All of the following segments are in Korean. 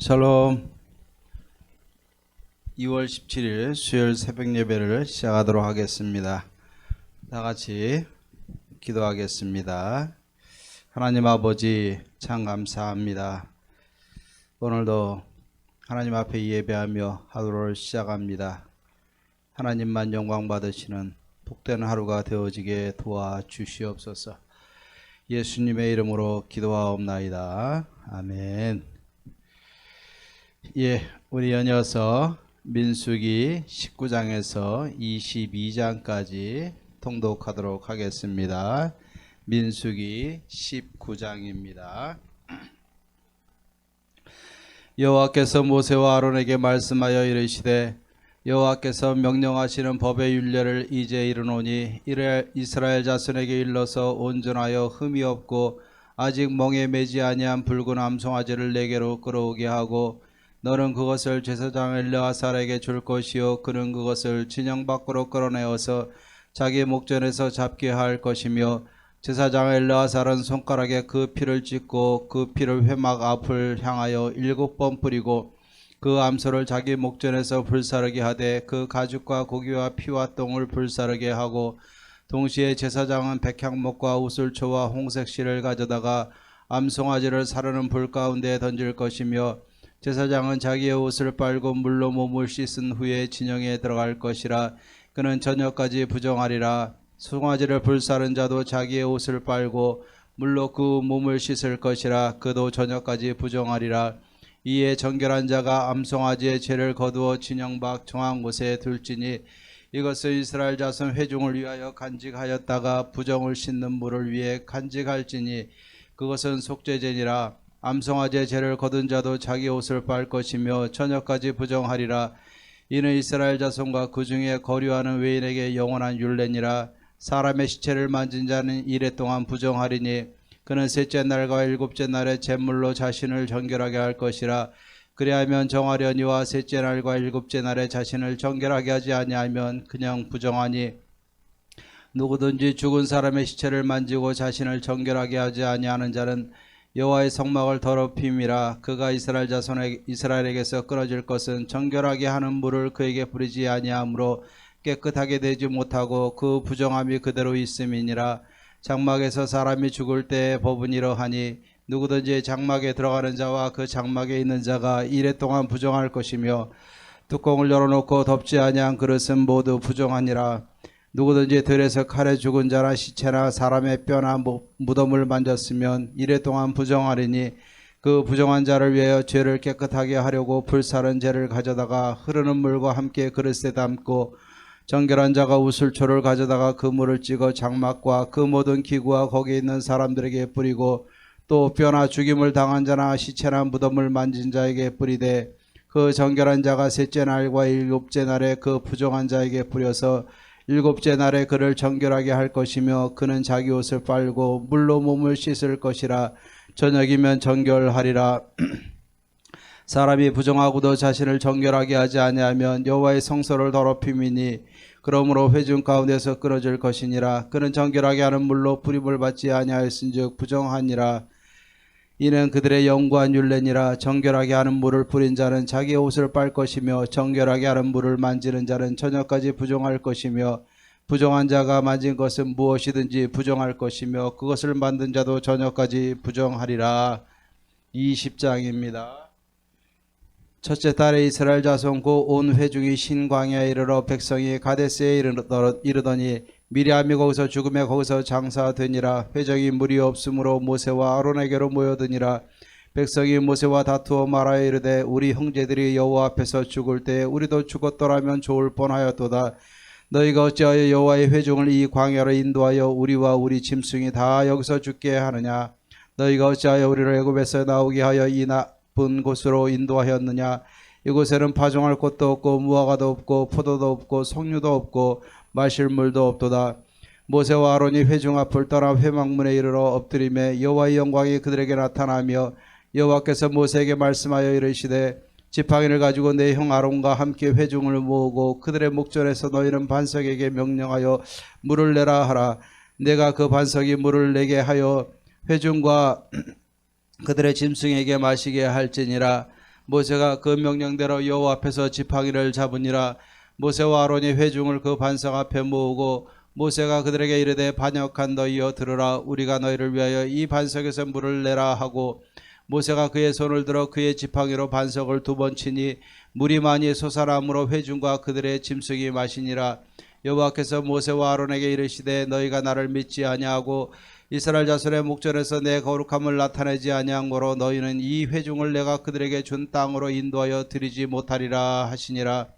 샬롬. 2월 17일 수요일 새벽 예배를 시작하도록 하겠습니다. 다 같이 기도하겠습니다. 하나님 아버지 참 감사합니다. 오늘도 하나님 앞에 예배하며 하루를 시작합니다. 하나님만 영광 받으시는 복된 하루가 되어지게 도와주시옵소서. 예수님의 이름으로 기도하옵나이다. 아멘. 우리 연이어서 민수기 19장에서 22장까지 통독하도록 하겠습니다. 민수기 19장입니다. 여호와께서 모세와 아론에게 말씀하여 이르시되 여호와께서 명령하시는 법의 율례를 이제 이르노니 이래 이스라엘 자손에게 일러서 온전하여 흠이 없고 아직 멍에 매지 아니한 붉은 암송아지를 내게로 끌어오게 하고 너는 그것을 제사장 엘르아살에게 줄 것이요 그는 그것을 진영 밖으로 끌어내어서 자기 목전에서 잡게 할 것이며 제사장 엘르아살은 손가락에 그 피를 찍고 그 피를 회막 앞을 향하여 7번 뿌리고 그 암소를 자기 목전에서 불사르게 하되 그 가죽과 고기와 피와 똥을 불사르게 하고 동시에 제사장은 백향목과 우슬초와 홍색 실을 가져다가 암송아지를 사르는 불 가운데 던질 것이며 제사장은 자기의 옷을 빨고 물로 몸을 씻은 후에 진영에 들어갈 것이라. 그는 저녁까지 부정하리라. 송아지를 불사른 자도 자기의 옷을 빨고 물로 그 몸을 씻을 것이라. 그도 저녁까지 부정하리라. 이에 정결한 자가 암송아지의 죄를 거두어 진영 밖 정한 곳에 둘지니 이것은 이스라엘 자손 회중을 위하여 간직하였다가 부정을 씻는 물을 위해 간직할지니 그것은 속죄제니라. 암송아지의 죄를 거둔 자도 자기 옷을 빨 것이며 저녁까지 부정하리라. 이는 이스라엘 자손과 그 중에 거류하는 외인에게 영원한 율례니라. 사람의 시체를 만진 자는 이래 동안 부정하리니 그는 셋째 날과 일곱째 날에 제물로 자신을 정결하게 할 것이라. 그리하면 정하려니와 셋째 날과 일곱째 날에 자신을 정결하게 하지 아니하면 그냥 부정하니 누구든지 죽은 사람의 시체를 만지고 자신을 정결하게 하지 아니하는 자는 여호와의 성막을 더럽힘이라. 그가 이스라엘 자손의 이스라엘에게서 끊어질 것은 정결하게 하는 물을 그에게 뿌리지 아니하므로 깨끗하게 되지 못하고 그 부정함이 그대로 있음이니라. 장막에서 사람이 죽을 때의 법은 이러하니 누구든지 장막에 들어가는 자와 그 장막에 있는 자가 이래 동안 부정할 것이며 뚜껑을 열어놓고 덮지 아니한 그릇은 모두 부정하니라. 누구든지 들에서 칼에 죽은 자나 시체나 사람의 뼈나 무덤을 만졌으면 이래 동안 부정하리니 그 부정한 자를 위하여 죄를 깨끗하게 하려고 불사른 죄를 가져다가 흐르는 물과 함께 그릇에 담고 정결한 자가 우슬초를 가져다가 그 물을 찍어 장막과 그 모든 기구와 거기 있는 사람들에게 뿌리고 또 뼈나 죽임을 당한 자나 시체나 무덤을 만진 자에게 뿌리되 그 정결한 자가 셋째 날과 일곱째 날에 그 부정한 자에게 뿌려서 일곱째 날에 그를 정결하게 할 것이며 그는 자기 옷을 빨고 물로 몸을 씻을 것이라. 저녁이면 정결하리라. 사람이 부정하고도 자신을 정결하게 하지 아니하면 여호와의 성소를 더럽힘이니 그러므로 회중 가운데서 끊어질 것이니라. 그는 정결하게 하는 물로 뿌림을 받지 아니하였은즉 부정하니라. 이는 그들의 영구한 율례니라. 정결하게 하는 물을 뿌린 자는 자기의 옷을 빨 것이며 정결하게 하는 물을 만지는 자는 저녁까지 부정할 것이며 부정한 자가 만진 것은 무엇이든지 부정할 것이며 그것을 만든 자도 저녁까지 부정하리라. 20장입니다. 첫째 달에 이스라엘 자손 온 회중이 신광야에 이르러 백성이 가데스에 이르더니 미리암이 거기서 죽음에 거기서 장사되니라. 회중이 물이 없으므로 모세와 아론에게로 모여드니라. 백성이 모세와 다투어 말하여 이르되 우리 형제들이 여호와 앞에서 죽을 때 우리도 죽었더라면 좋을 뻔하였도다. 너희가 어찌하여 여호와의 회중을 이 광야로 인도하여 우리와 우리 짐승이 다 여기서 죽게 하느냐. 너희가 어찌하여 우리를 애굽에서 나오게 하여 이 나쁜 곳으로 인도하였느냐. 이곳에는 파종할 곳도 없고 무화과도 없고 포도도 없고 석류도 없고 마실 물도 없도다. 모세와 아론이 회중 앞을 떠나 회막문에 이르러 엎드리매 여호와의 영광이 그들에게 나타나며 여호와께서 모세에게 말씀하여 이르시되 지팡이를 가지고 내 형 아론과 함께 회중을 모으고 그들의 목전에서 너희는 반석에게 명령하여 물을 내라 하라. 내가 그 반석이 물을 내게 하여 회중과 그들의 짐승에게 마시게 할지니라. 모세가 그 명령대로 여호와 앞에서 지팡이를 잡으니라. 모세와 아론이 회중을 그 반석 앞에 모으고 모세가 그들에게 이르되 반역한 너희여 들으라. 우리가 너희를 위하여 이 반석에서 물을 내라 하고 모세가 그의 손을 들어 그의 지팡이로 반석을 2번 치니 물이 많이 솟아나므로 회중과 그들의 짐승이 마시니라. 여호와께서 모세와 아론에게 이르시되 너희가 나를 믿지 아니하고 이스라엘 자손의 목전에서 내 거룩함을 나타내지 아니하므로 너희는 이 회중을 내가 그들에게 준 땅으로 인도하여 드리지 못하리라 하시니라.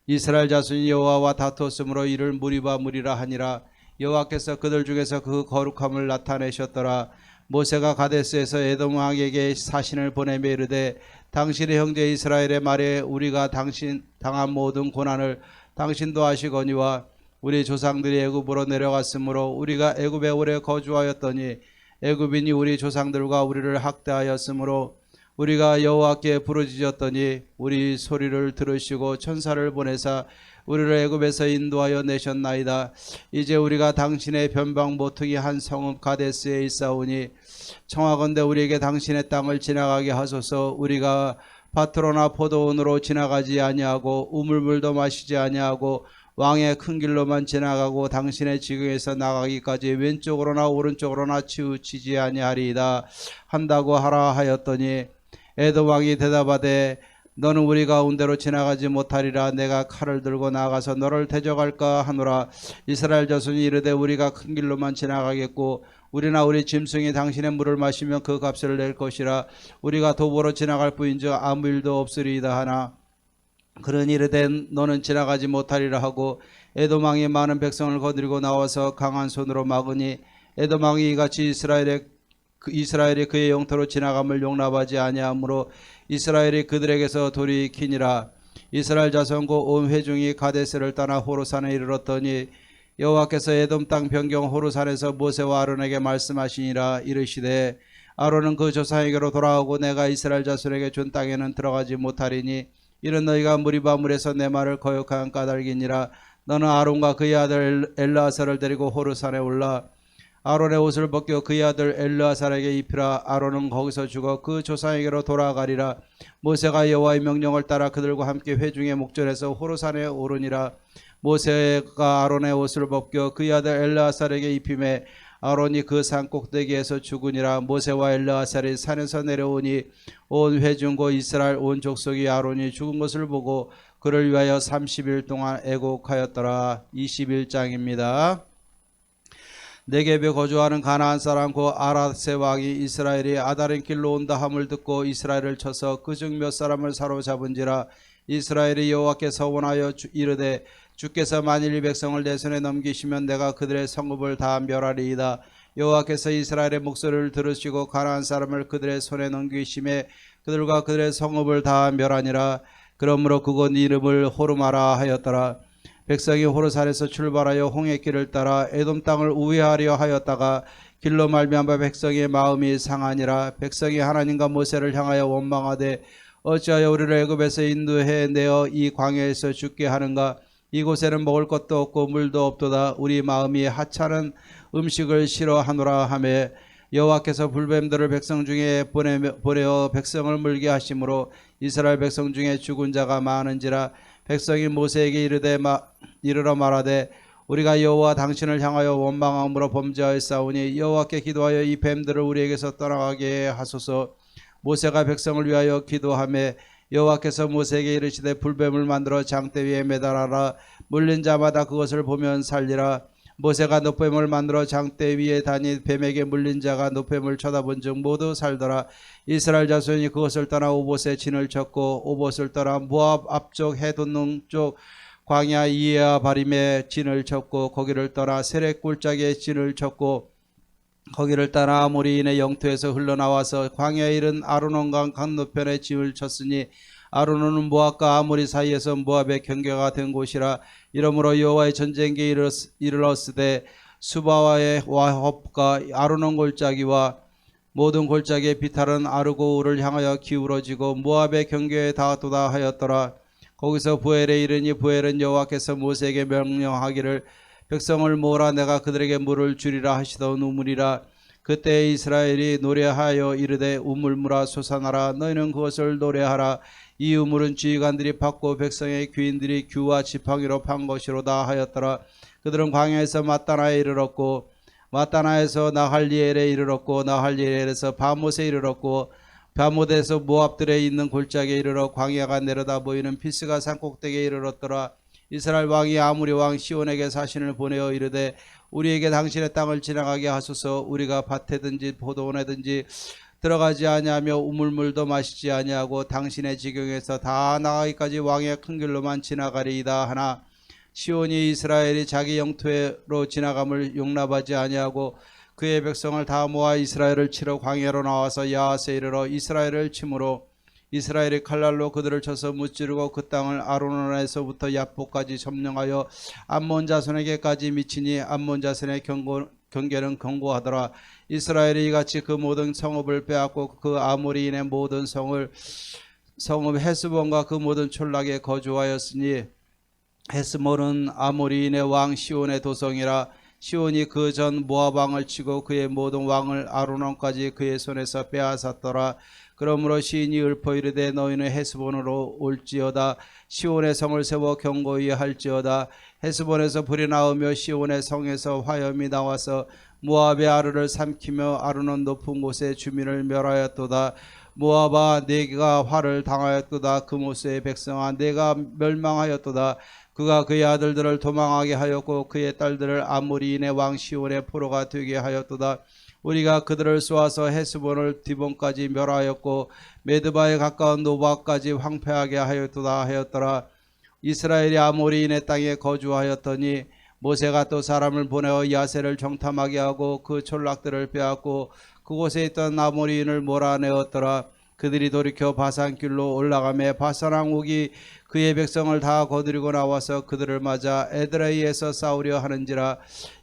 이스라엘 자손이 여호와와 다투었으므로 이를 무리바 무리라 하니라. 여호와께서 그들 중에서 그 거룩함을 나타내셨더라. 모세가 가데스에서 에돔 왕에게 사신을 보내며 이르되 당신의 형제 이스라엘의 말에 우리가 당신 당한 모든 고난을 당신도 아시거니와 우리 조상들이 애굽으로 내려갔으므로 우리가 애굽에 오래 거주하였더니 애굽인이 우리 조상들과 우리를 학대하였으므로 우리가 여호와께 부르짖었더니 우리 소리를 들으시고 천사를 보내사 우리를 애굽에서 인도하여 내셨나이다. 이제 우리가 당신의 변방 모퉁이 한 성읍 가데스에 있사오니 청하건대 우리에게 당신의 땅을 지나가게 하소서. 우리가 밭으로나 포도원으로 지나가지 아니하고 우물물도 마시지 아니하고 왕의 큰 길로만 지나가고 당신의 지경에서 나가기까지 왼쪽으로나 오른쪽으로나 치우치지 아니하리이다 한다고 하라 하였더니 에돔 왕이 대답하되 너는 우리 가운데로 지나가지 못하리라. 내가 칼을 들고 나가서 너를 대적할까 하노라. 이스라엘 자손이 이르되 우리가 큰 길로만 지나가겠고 우리나 우리 짐승이 당신의 물을 마시면 그 값을 낼 것이라. 우리가 도보로 지나갈 뿐인즉 아무 일도 없으리이다 하나 그러니 이르되 너는 지나가지 못하리라 하고 에돔 왕이 많은 백성을 거느리고 나와서 강한 손으로 막으니 에돔 왕이 이같이 이스라엘이 그의 영토로 지나감을 용납하지 아니하므로 이스라엘이 그들에게서 돌이키니라. 이스라엘 자손과 온 회중이 가데스를 떠나 호르산에 이르렀더니 여호와께서 에돔 땅 변경 호르산에서 모세와 아론에게 말씀하시니라. 이르시되 아론은 그 조상에게로 돌아오고 내가 이스라엘 자손에게 준 땅에는 들어가지 못하리니 이는 너희가 무리바물에서 내 말을 거역한 까닭이니라. 너는 아론과 그의 아들 엘르아사를 데리고 호르산에 올라 아론의 옷을 벗겨 그의 아들 엘르아살에게 입히라. 아론은 거기서 죽어 그 조상에게로 돌아가리라. 모세가 여호와의 명령을 따라 그들과 함께 회중의 목전에서 호르산에 오르니라. 모세가 아론의 옷을 벗겨 그의 아들 엘르아살에게 입히매 아론이 그 산 꼭대기에서 죽으니라. 모세와 엘르아살이 산에서 내려오니 온 회중과 이스라엘 온 족속이 아론이 죽은 것을 보고 그를 위하여 30일 동안 애곡하였더라. 21장입니다. 네겝에 거주하는 가나안 사람 고 아라세 왕이 이스라엘이 아다린 길로 온다 함을 듣고 이스라엘을 쳐서 그중 몇 사람을 사로잡은지라. 이스라엘이 여호와께 서원하여 이르되 주께서 만일 이 백성을 내 손에 넘기시면 내가 그들의 성읍을 다 멸하리이다. 여호와께서 이스라엘의 목소리를 들으시고 가나안 사람을 그들의 손에 넘기심에 그들과 그들의 성읍을 다 멸하니라. 그러므로 그곳 이름을 호르마라 하였더라. 백성이 호르산에서 출발하여 홍해길을 따라 에돔 땅을 우회하려 하였다가 길로 말미암아 백성의 마음이 상하니라. 백성이 하나님과 모세를 향하여 원망하되 어찌하여 우리를 애굽에서 인도해 내어 이 광야에서 죽게 하는가. 이곳에는 먹을 것도 없고 물도 없도다. 우리 마음이 하찮은 음식을 싫어하노라 하매 여호와께서 불뱀들을 백성 중에 보내어 백성을 물게 하심으로 이스라엘 백성 중에 죽은 자가 많은지라. 백성이 모세에게 이르러 말하되 우리가 여호와 당신을 향하여 원망함으로 범죄하였사오니 여호와께 기도하여 이 뱀들을 우리에게서 떠나가게 하소서. 모세가 백성을 위하여 기도하매 여호와께서 모세에게 이르시되 불뱀을 만들어 장대 위에 매달아라. 물린 자마다 그것을 보면 살리라. 모세가 노뱀을 만들어 장대 위에 다니 뱀에게 물린 자가 노뱀을 쳐다본 즉 모두 살더라. 이스라엘 자손이 그것을 떠나 오봇에 진을 쳤고 오봇을 떠나 모압 앞쪽 해돋는 쪽 광야 이에아 바림에 진을 쳤고 거기를 떠나 세렉 골짜기에 진을 쳤고 거기를 따라 아모리인의 영토에서 흘러나와서 광야에 이른 아르논강 강노편에 진을 쳤으니 아르논은 모압과 아모리 사이에서 모압의 경계가 된 곳이라. 이러므로 여호와의 전쟁기에 이르렀으되 수바와의 와홉과 아르논 골짜기와 모든 골짜기의 비탈은 아르고우를 향하여 기울어지고 모압의 경계에 닿았도다 하였더라. 거기서 부엘에 이르니 부엘은 여호와께서 모세에게 명령하기를 백성을 모으라. 내가 그들에게 물을 주리라 하시던 우물이라. 그때 이스라엘이 노래하여 이르되 우물물아 솟아나라. 너희는 그것을 노래하라. 이 우물은 지휘관들이 팠고 백성의 귀인들이 규와 지팡이로 판 것이로다 하였더라. 그들은 광야에서 마따나에 이르렀고 마따나에서 나할리엘에 이르렀고 나할리엘에서 바못에 이르렀고 바못에서 모압들에 있는 골짜기에 이르러 광야가 내려다 보이는 피스가 산꼭대기에 이르렀더라. 이스라엘 왕이 아모리 왕 시온에게 사신을 보내어 이르되 우리에게 당신의 땅을 지나가게 하소서. 우리가 밭에든지 포도원에든지 들어가지 아니하며 우물물도 마시지 아니하고 당신의 지경에서 다 나가기까지 왕의 큰 길로만 지나가리이다 하나 시온이 이스라엘이 자기 영토로 지나감을 용납하지 아니하고 그의 백성을 다 모아 이스라엘을 치러 광야로 나와서 야하스에 이르러 이스라엘을 치므로 이스라엘이 칼날로 그들을 쳐서 무찌르고 그 땅을 아로논에서부터 야포까지 점령하여 암몬 자손에게까지 미치니 암몬 자손의 경계는 견고하더라. 이스라엘이 이같이 그 모든 성읍을 빼앗고 그 아모리인의 모든 성읍 헤스본과 그 모든 촌락에 거주하였으니 헤스본은 아모리인의 왕 시온의 도성이라. 시온이 그 전 모압 왕을 치고 그의 모든 왕을 아로논까지 그의 손에서 빼앗았더라. 그러므로 시인이 읊어 이르되 너희는 헤스본으로 올지어다. 시온의 성을 세워 견고히 할지어다. 헤스본에서 불이 나오며 시온의 성에서 화염이 나와서 모압의 아르를 삼키며 아르논 높은 곳의 주민을 멸하였도다. 모압아 내가 화를 당하였도다. 그모스의 백성아 내가 멸망하였도다. 그가 그의 아들들을 도망하게 하였고 그의 딸들을 아모리인의 왕 시온의 포로가 되게 하였도다. 우리가 그들을 쏘아서 헤스본을 디본까지 멸하였고 메드바에 가까운 노바까지 황폐하게 하였도다 하였더라. 이스라엘이 아모리인의 땅에 거주하였더니 모세가 또 사람을 보내어 야세를 정탐하게 하고 그 촌락들을 빼앗고 그곳에 있던 아모리인을 몰아내었더라. 그들이 돌이켜 바산길로 올라가매 바산 왕국이 그의 백성을 다 거두리고 나와서 그들을 맞아 에드레이에서 싸우려 하는지라.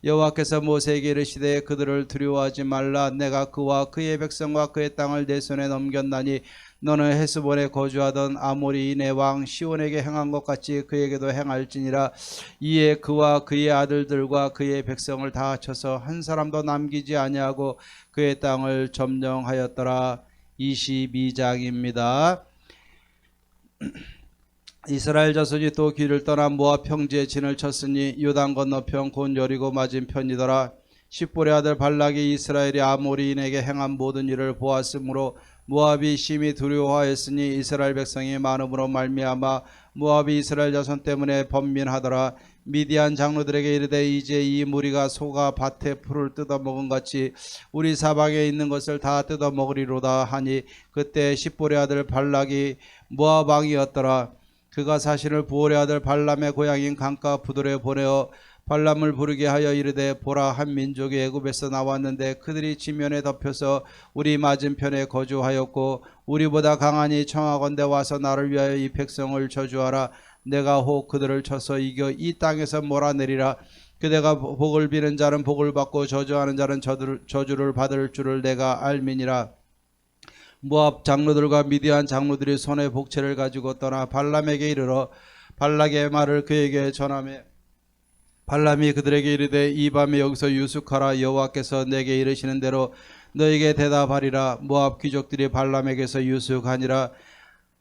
여호와께서 모세에게 이르시되 그들을 두려워하지 말라. 내가 그와 그의 백성과 그의 땅을 내 손에 넘겼나니 너는 헤스본에 거주하던 아모리인의 왕 시온에게 행한 것 같이 그에게도 행할지니라. 이에 그와 그의 아들들과 그의 백성을 다 합쳐서 한 사람도 남기지 아니하고 그의 땅을 점령하였더라. 22장입니다. 이스라엘 자손이 또 길을 떠나 모압 평지에 진을 쳤으니 요단 건너편 곧 여리고 맞은편이더라. 십볼의 아들 발락이 이스라엘이 아모리인에게 행한 모든 일을 보았으므로 모압이 심히 두려워하였으니 이스라엘 백성이 많음으로 말미암아 모압이 이스라엘 자손 때문에 번민하더라. 미디안 장로들에게 이르되 이제 이 무리가 소가 밭에 풀을 뜯어먹은 같이 우리 사방에 있는 것을 다 뜯어먹으리로다 하니 그때 십볼의 아들 발락이 모압 왕이었더라. 그가 사신을 부올의 아들 발람의 고향인 강가 부돌에 보내어 발람을 부르게 하여 이르되 보라 한 민족이 애굽에서 나왔는데 그들이 지면에 덮여서 우리 맞은편에 거주하였고 우리보다 강하니 청하건대 와서 나를 위하여 이 백성을 저주하라. 내가 혹 그들을 쳐서 이겨 이 땅에서 몰아내리라. 그대가 복을 비는 자는 복을 받고 저주하는 자는 저주를 받을 줄을 내가 알미니라. 모압 장로들과 미디안 장로들이 손에 복채를 가지고 떠나 발람에게 이르러 발락의 말을 그에게 전하매 발람이 그들에게 이르되 이 밤에 여기서 유숙하라. 여호와께서 내게 이르시는 대로 너에게 대답하리라. 모압 귀족들이 발람에게서 유숙하니라.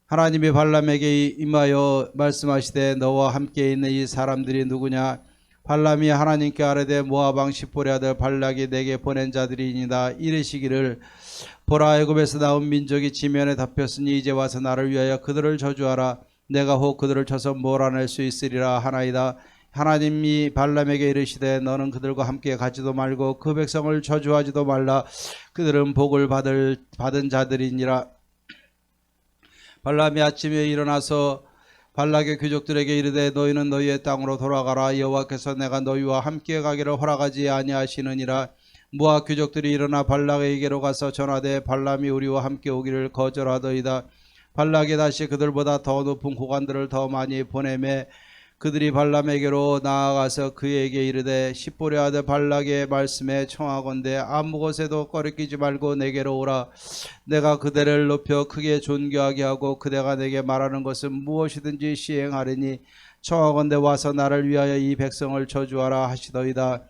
하나님이 발람에게 임하여 말씀하시되 너와 함께 있는 이 사람들이 누구냐. 발람이 하나님께 아뢰되 모압 왕 십볼의 아들 발락이 내게 보낸 자들이니이다. 이르시기를 보라 애굽에서 나온 민족이 지면에 덮였으니 이제 와서 나를 위하여 그들을 저주하라. 내가 혹 그들을 쳐서 몰아낼 수 있으리라 하나이다. 하나님이 발람에게 이르시되 너는 그들과 함께 가지도 말고 그 백성을 저주하지도 말라. 그들은 복을 받은 자들이니라. 발람이 아침에 일어나서 발락의 귀족들에게 이르되 너희는 너희의 땅으로 돌아가라. 여호와께서 내가 너희와 함께 가기를 허락하지 아니하시느니라. 모압 귀족들이 일어나 발락에게로 가서 전하되 발람이 우리와 함께 오기를 거절하더이다. 발락이 다시 그들보다 더 높은 고관들을 더 많이 보내매 그들이 발람에게로 나아가서 그에게 이르되 십볼의 아들 발락의 말씀에 청하건대 아무 곳에도 꺼리끼지 말고 내게로 오라. 내가 그대를 높여 크게 존귀하게 하고 그대가 내게 말하는 것은 무엇이든지 시행하리니 청하건대 와서 나를 위하여 이 백성을 저주하라 하시더이다.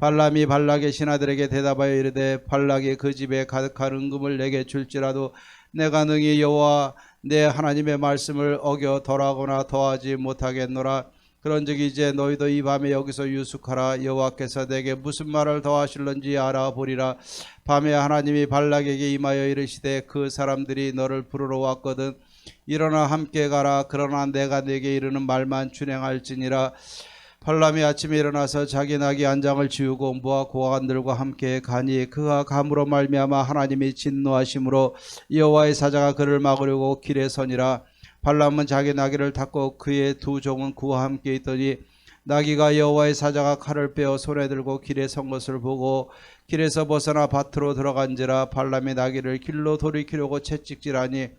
발람이 발락의 신하들에게 대답하여 이르되 발락이 그 집에 가득한 은금을 내게 줄지라도 내가 능히 여호와 내 하나님의 말씀을 어겨 덜하거나 더하지 못하겠노라. 그런즉 이제 너희도 이 밤에 여기서 유숙하라. 여호와께서 내게 무슨 말을 더하실런지 알아보리라. 밤에 하나님이 발락에게 임하여 이르시되 그 사람들이 너를 부르러 왔거든. 일어나 함께 가라. 그러나 내가 네게 이르는 말만 준행할지니라. 발람이 아침에 일어나서 자기 나귀 한 장을 지우고 모아 고관들과 함께 가니 그가 감으로 말미암아 하나님이 진노하심으로 여호와의 사자가 그를 막으려고 길에 서니라. 발람은 자기 나귀를 탔고 그의 두 종은 그와 함께 있더니 나귀가 여호와의 사자가 칼을 빼어 손에 들고 길에 선 것을 보고 길에서 벗어나 밭으로 들어간지라. 발람이 나귀를 길로 돌이키려고 채찍질하니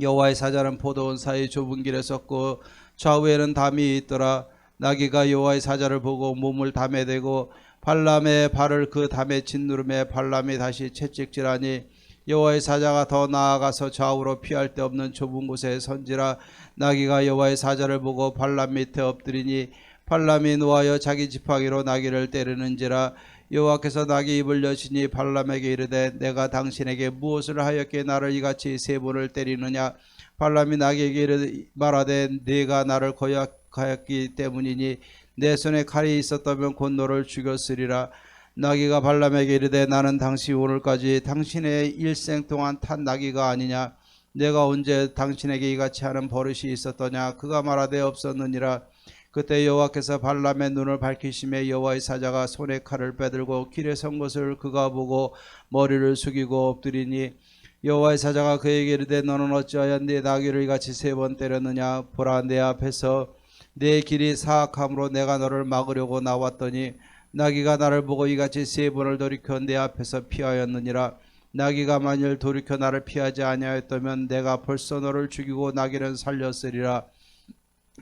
여호와의 사자는 포도원 사이 좁은 길에 섰고 좌우에는 담이 있더라. 나귀가 여호와의 사자를 보고 몸을 담에 대고 발람의 발을 그 담에 짓누름에 발람이 다시 채찍질하니 여호와의 사자가 더 나아가서 좌우로 피할 데 없는 좁은 곳에 선지라. 나귀가 여호와의 사자를 보고 발람 밑에 엎드리니 발람이 노하여 자기 지팡이로 나귀를 때리는지라. 여호와께서 나귀 입을 여시니 발람에게 이르되 내가 당신에게 무엇을 하였기에 나를 이같이 세 번을 때리느냐. 발람이 나귀에게 말하되 네가 나를 거역하였기 때문이니 내 손에 칼이 있었다면 곧 너를 죽였으리라. 나귀가 발람에게 이르되 나는 당신이 오늘까지 당신의 일생 동안 탄 나귀가 아니냐. 내가 언제 당신에게 이같이 하는 버릇이 있었더냐. 그가 말하되 없었느니라. 그때 여호와께서 발람의 눈을 밝히심에 여호와의 사자가 손에 칼을 빼들고 길에 선 것을 그가 보고 머리를 숙이고 엎드리니 여호와의 사자가 그에게 이르되 너는 어찌하여 네 나귀를 이같이 세 번 때렸느냐. 보라 내 앞에서 내 길이 사악함으로 내가 너를 막으려고 나왔더니 나귀가 나를 보고 이같이 세 번을 돌이켜 내 앞에서 피하였느니라. 나귀가 만일 돌이켜 나를 피하지 아니하였다면 내가 벌써 너를 죽이고 나귀는 살렸으리라.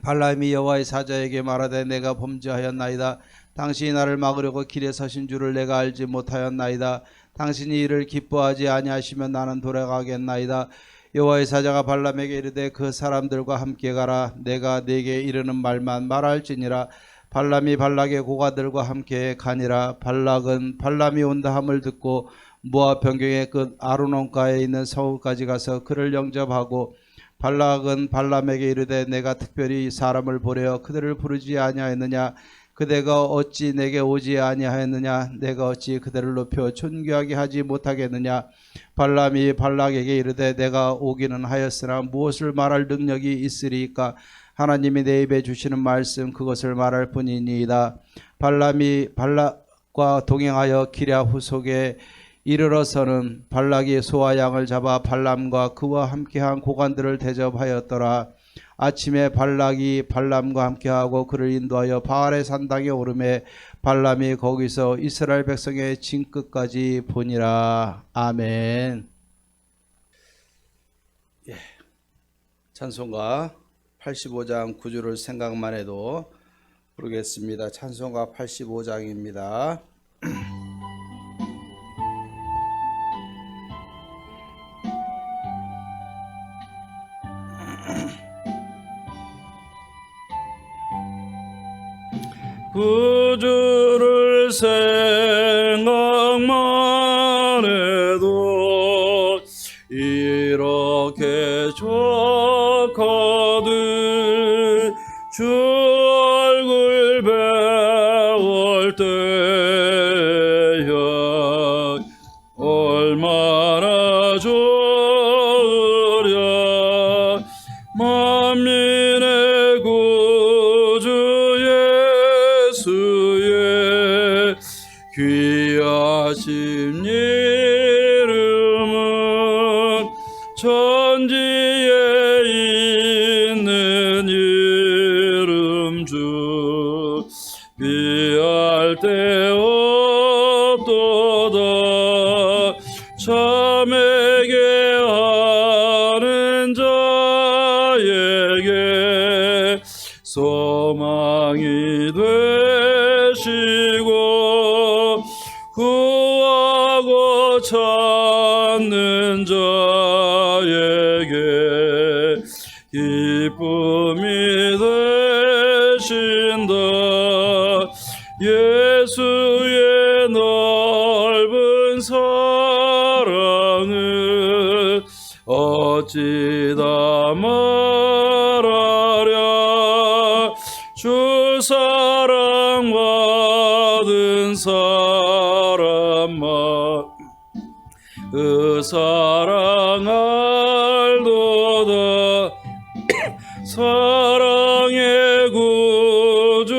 발람이 여호와의 사자에게 말하되 내가 범죄하였나이다. 당신이 나를 막으려고 길에 서신 줄을 내가 알지 못하였나이다. 당신이 이를 기뻐하지 아니하시면 나는 돌아가겠나이다. 여호와의 사자가 발람에게 이르되 그 사람들과 함께 가라. 내가 네게 이르는 말만 말할지니라. 발람이 발락의 고관들과 함께 가니라. 발락은 발람이 온다 함을 듣고 모압 변경의 끝 아르논가에 있는 성읍까지 가서 그를 영접하고 발락은 발람에게 이르되 내가 특별히 사람을 보내어 그들을 부르지 아니하였느냐. 그대가 어찌 내게 오지 아니하였느냐. 내가 어찌 그들을 높여 존귀하게 하지 못하겠느냐. 발람이 발락에게 이르되 내가 오기는 하였으나 무엇을 말할 능력이 있으리까. 하나님이 내 입에 주시는 말씀 그것을 말할 뿐이니이다. 발람이 발락과 동행하여 기랴 후속에 이르러서는 발락이 소와 양을 잡아 발람과 그와 함께한 고관들을 대접하였더라. 아침에 발락이 발람과 함께하고 그를 인도하여 바알의 산당에 오르매 발람이 거기서 이스라엘 백성의 진끝까지 보니라. 아멘. 찬송가 85장 9절을 생각만 해도 부르겠습니다. 찬송가 85장입니다. 구주를 생각만 해도 이렇게 좋거든. 주 얼굴 배울 때야 얼마나 좋으랴. 만민의 구주 예수의 귀하신 이름은 천지에 있는 이름 중 비할 데 없도다. 참에게 하는 자에게 소망이 되시고 구하고 찾는 자에게 기쁨이 되신다. 예수의 어찌다 말하랴. 주 사랑 받은 사람아 그 사랑 알도다. 사랑의 구주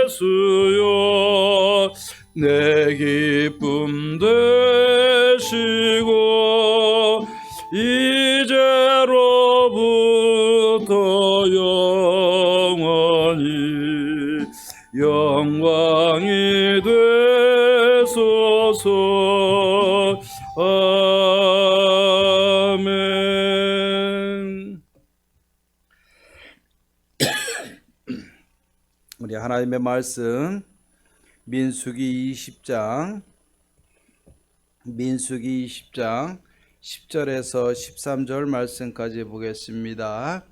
예수여 내 기쁨 되시고 이제로부터 영원히 영광이 되소서. 아멘. 우리 하나님의 말씀 민수기 20장 10절에서 13절 말씀까지 보겠습니다.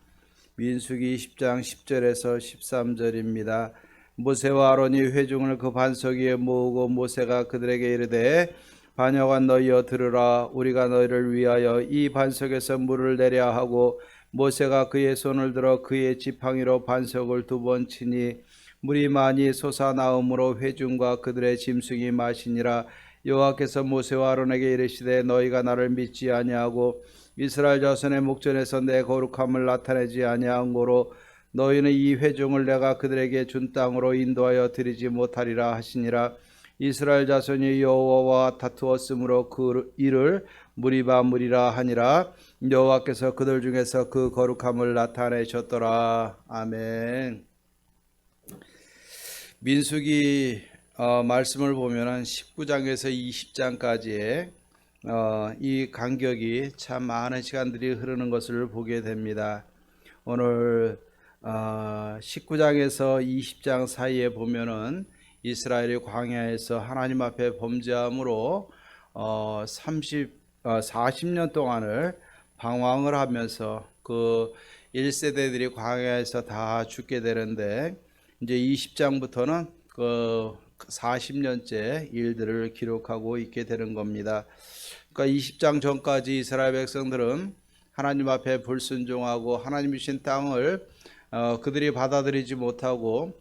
민수기 10장 10절에서 13절입니다. 모세와 아론이 회중을 그 반석 위에 모으고 모세가 그들에게 이르되 반역한 너희여 들으라. 우리가 너희를 위하여 이 반석에서 물을 내려 하고 모세가 그의 손을 들어 그의 지팡이로 반석을 2번 치니 물이 많이 솟아나오므로 회중과 그들의 짐승이 마시니라. 여호와께서 모세와 아론에게 이르시되 너희가 나를 믿지 아니하고 이스라엘 자손의 목전에서 내 거룩함을 나타내지 아니한 고로 너희는 이 회중을 내가 그들에게 준 땅으로 인도하여 드리지 못하리라 하시니라. 이스라엘 자손이 여호와와 다투었으므로 그 일을 무리바 하니라. 여호와께서 그들 중에서 그 거룩함을 나타내셨더라. 아멘. 민수기 말씀을 보면은 19장에서 20장까지의 이 간격이 참 많은 시간들이 흐르는 것을 보게 됩니다. 오늘 19장에서 20장 사이에 보면은 이스라엘이 광야에서 하나님 앞에 범죄함으로 40년 동안을 방황을 하면서 그 1세대들이 광야에서 다 죽게 되는데, 이제 20장부터는 그 40년째 일들을 기록하고 있게 되는 겁니다. 그러니까 20장 전까지 이스라엘 백성들은 하나님 앞에 불순종하고 하나님 주신 땅을 그들이 받아들이지 못하고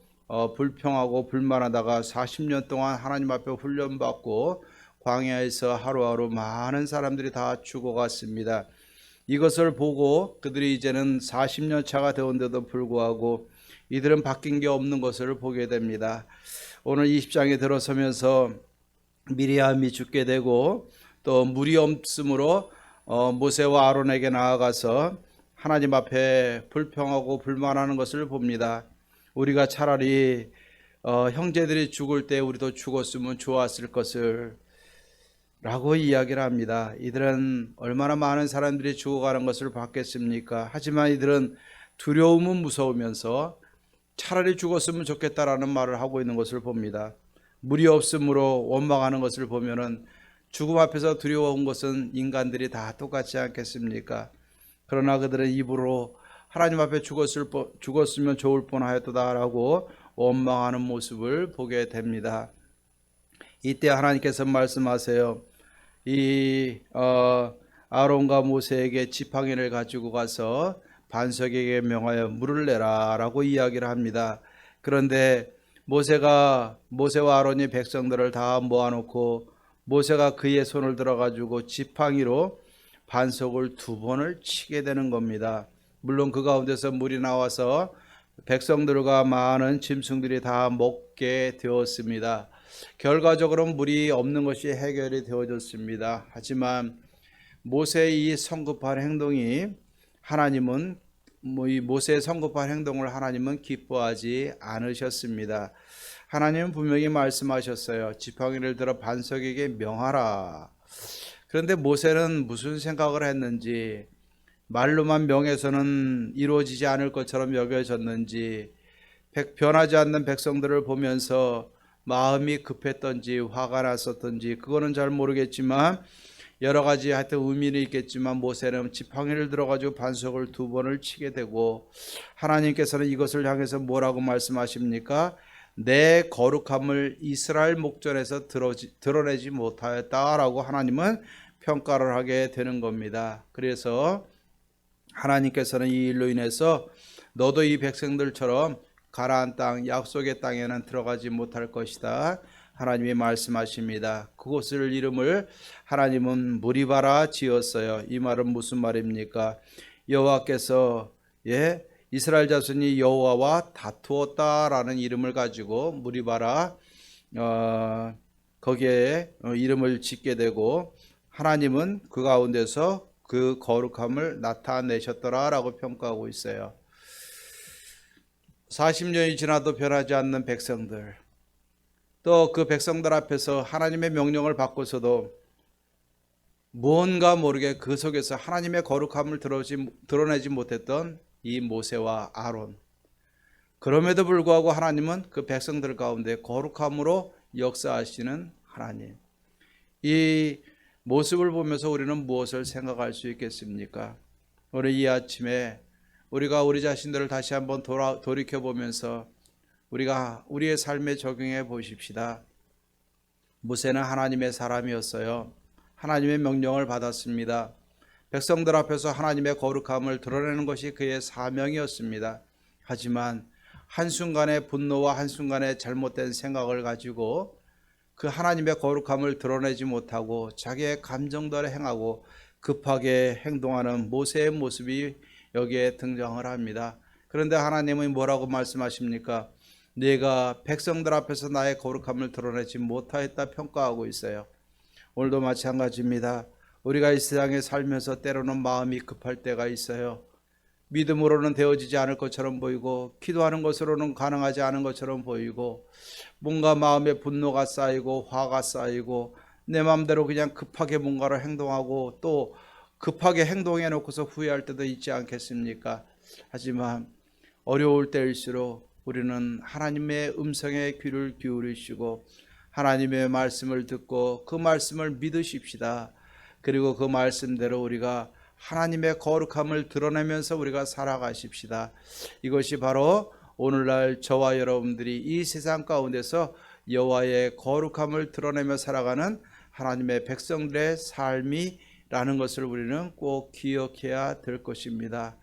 불평하고 불만하다가 40년 동안 하나님 앞에 훈련받고 광야에서 하루하루 많은 사람들이 다 죽어갔습니다. 이것을 보고 그들이 이제는 40년 차가 되었는데도 불구하고 이들은 바뀐 게 없는 것을 보게 됩니다. 오늘 20장에 들어서면서 미리암이 죽게 되고 또 물이 없으므로 모세와 아론에게 나아가서 하나님 앞에 불평하고 불만하는 것을 봅니다. 우리가 차라리 형제들이 죽을 때 우리도 죽었으면 좋았을 것을 라고 이야기를 합니다. 이들은 얼마나 많은 사람들이 죽어가는 것을 봤겠습니까? 하지만 이들은 두려움은 무서우면서 차라리 죽었으면 좋겠다라는 말을 하고 있는 것을 봅니다. 물이 없으므로 원망하는 것을 보면은 죽음 앞에서 두려워온 것은 인간들이 다 똑같지 않겠습니까? 그러나 그들은 입으로 하나님 앞에 죽었으면 좋을 뻔하였다라고 원망하는 모습을 보게 됩니다. 이때 하나님께서 말씀하세요. 아론과 모세에게 지팡이를 가지고 가서 반석에게 명하여 물을 내라 라고 이야기를 합니다. 그런데 모세와 아론이 백성들을 다 모아놓고 모세가 그의 손을 들어가지고 지팡이로 반석을 2번을 치게 되는 겁니다. 물론 그 가운데서 물이 나와서 백성들과 많은 짐승들이 다 먹게 되었습니다. 결과적으로 물이 없는 것이 해결이 되어졌습니다. 하지만 모세의 이 성급한 행동이 이 모세의 성급한 행동을 하나님은 기뻐하지 않으셨습니다. 하나님은 분명히 말씀하셨어요. 지팡이를 들어 반석에게 명하라. 그런데 모세는 무슨 생각을 했는지, 말로만 명해서는 이루어지지 않을 것처럼 여겨졌는지, 변하지 않는 백성들을 보면서 마음이 급했던지 화가 났었던지 그거는 잘 모르겠지만 여러 가지 하여튼 의미는 있겠지만 모세는 지팡이를 들어가지고 반석을 2번을 치게 되고, 하나님께서는 이것을 향해서 뭐라고 말씀하십니까? 내 거룩함을 이스라엘 목전에서 드러내지 못하였다라고 하나님은 평가를 하게 되는 겁니다. 그래서 하나님께서는 이 일로 인해서 너도 이 백성들처럼 가나안 땅 약속의 땅에는 들어가지 못할 것이다. 하나님이 말씀하십니다. 그곳을 이름을 하나님은 무리바라 지었어요. 이 말은 무슨 말입니까? 여호와께서 이스라엘 자손이 여호와와 다투었다라는 이름을 가지고 무리바라 거기에 이름을 짓게 되고 하나님은 그 가운데서 그 거룩함을 나타내셨더라라고 평가하고 있어요. 40년이 지나도 변하지 않는 백성들, 또 그 백성들 앞에서 하나님의 명령을 받고서도 뭔가 모르게 그 속에서 하나님의 거룩함을 드러내지 못했던 이 모세와 아론. 그럼에도 불구하고 하나님은 그 백성들 가운데 거룩함으로 역사하시는 하나님. 이 모습을 보면서 우리는 무엇을 생각할 수 있겠습니까? 오늘 이 아침에 우리가 우리 자신들을 다시 한번 돌이켜보면서 우리가 우리의 삶에 적용해 보십시다. 모세는 하나님의 사람이었어요. 하나님의 명령을 받았습니다. 백성들 앞에서 하나님의 거룩함을 드러내는 것이 그의 사명이었습니다. 하지만 한순간의 분노와 한순간의 잘못된 생각을 가지고 그 하나님의 거룩함을 드러내지 못하고 자기의 감정대로 행하고 급하게 행동하는 모세의 모습이 여기에 등장을 합니다. 그런데 하나님은 뭐라고 말씀하십니까? 내가 백성들 앞에서 나의 거룩함을 드러내지 못하였다 평가하고 있어요. 오늘도 마찬가지입니다. 우리가 이 세상에 살면서 때로는 마음이 급할 때가 있어요. 믿음으로는 되어지지 않을 것처럼 보이고 기도하는 것으로는 가능하지 않은 것처럼 보이고 뭔가 마음에 분노가 쌓이고 화가 쌓이고 내 마음대로 그냥 급하게 뭔가를 행동하고 또 급하게 행동해 놓고서 후회할 때도 있지 않겠습니까? 하지만 어려울 때일수록 우리는 하나님의 음성에 귀를 기울이시고 하나님의 말씀을 듣고 그 말씀을 믿으십시다. 그리고 그 말씀대로 우리가 하나님의 거룩함을 드러내면서 우리가 살아가십시다. 이것이 바로 오늘날 저와 여러분들이 이 세상 가운데서 여호와의 거룩함을 드러내며 살아가는 하나님의 백성들의 삶이라는 것을 우리는 꼭 기억해야 될 것입니다.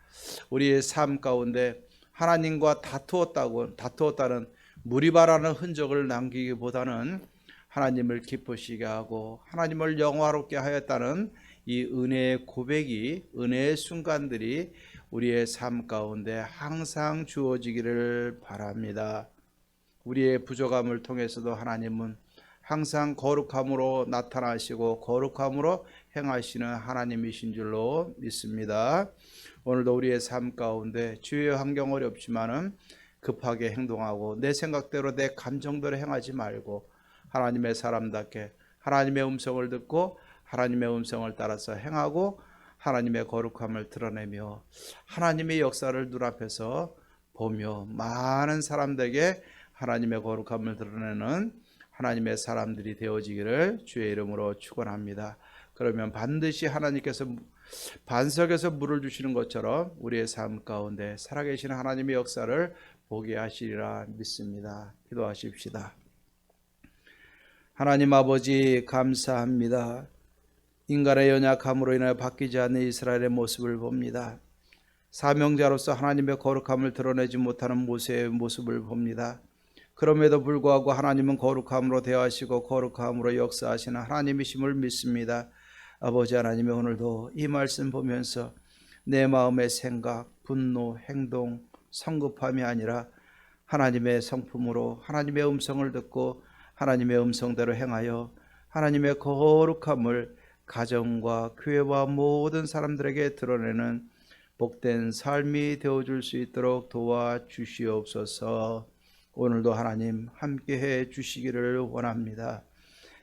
우리의 삶 가운데 하나님과 다투었다는 무리바라는 흔적을 남기기보다는 하나님을 기쁘시게 하고 하나님을 영화롭게 하였다는 이 은혜의 고백이, 은혜의 순간들이 우리의 삶 가운데 항상 주어지기를 바랍니다. 우리의 부족함을 통해서도 하나님은 항상 거룩함으로 나타나시고 거룩함으로 행하시는 하나님이신 줄로 믿습니다. 오늘도 우리의 삶 가운데 주위의 환경 어렵지만은 급하게 행동하고 내 생각대로 내 감정대로 행하지 말고 하나님의 사람답게 하나님의 음성을 듣고 하나님의 음성을 따라서 행하고 하나님의 거룩함을 드러내며 하나님의 역사를 눈앞에서 보며 많은 사람들에게 하나님의 거룩함을 드러내는 하나님의 사람들이 되어지기를 주의 이름으로 축원합니다. 그러면 반드시 하나님께서 반석에서 물을 주시는 것처럼 우리의 삶 가운데 살아계신 하나님의 역사를 보게 하시리라 믿습니다. 기도하십시다. 하나님 아버지 감사합니다. 인간의 연약함으로 인하여 바뀌지 않는 이스라엘의 모습을 봅니다. 사명자로서 하나님의 거룩함을 드러내지 못하는 모세의 모습을 봅니다. 그럼에도 불구하고 하나님은 거룩함으로 대하시고 거룩함으로 역사하시는 하나님이심을 믿습니다. 아버지 하나님, 오늘도 이 말씀 보면서 내 마음의 생각, 분노, 행동, 성급함이 아니라 하나님의 성품으로 하나님의 음성을 듣고 하나님의 음성대로 행하여 하나님의 거룩함을 가정과 교회와 모든 사람들에게 드러내는 복된 삶이 되어줄 수 있도록 도와주시옵소서. 오늘도 하나님 함께해 주시기를 원합니다.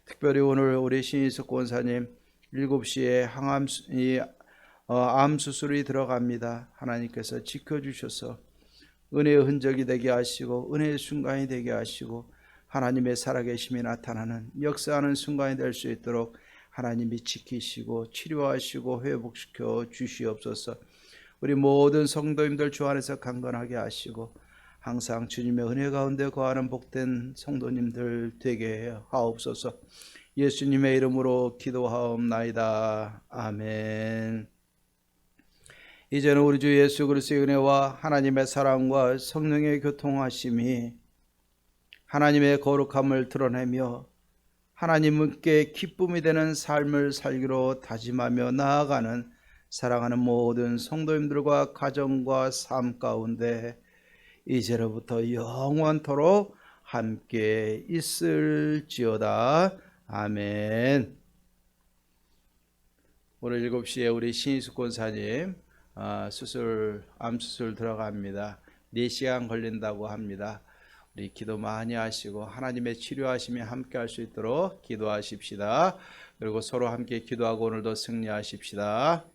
특별히 오늘 우리 신희숙 권사님 7시에 암 수술이 들어갑니다. 하나님께서 지켜주셔서 은혜의 흔적이 되게 하시고 은혜의 순간이 되게 하시고 하나님의 살아계심이 나타나는 역사하는 순간이 될 수 있도록 하나님이 지키시고 치료하시고 회복시켜 주시옵소서. 우리 모든 성도님들 주 안에서 강건하게 하시고 항상 주님의 은혜 가운데 거하는 복된 성도님들 되게 하옵소서. 예수님의 이름으로 기도하옵나이다. 아멘. 이제는 우리 주 예수 그리스도의 은혜와 하나님의 사랑과 성령의 교통하심이 하나님의 거룩함을 드러내며 하나님께 기쁨이 되는 삶을 살기로 다짐하며 나아가는 사랑하는 모든 성도님들과 가정과 삶 가운데 이제로부터 영원토록 함께 있을지어다. 아멘. 오늘 7시에 우리 신희숙 권사님 암 수술 들어갑니다. 4시간 걸린다고 합니다. 우리 기도 많이 하시고 하나님의 치료하심이 함께 할 수 있도록 기도하십시다. 그리고 서로 함께 기도하고 오늘도 승리하십시다.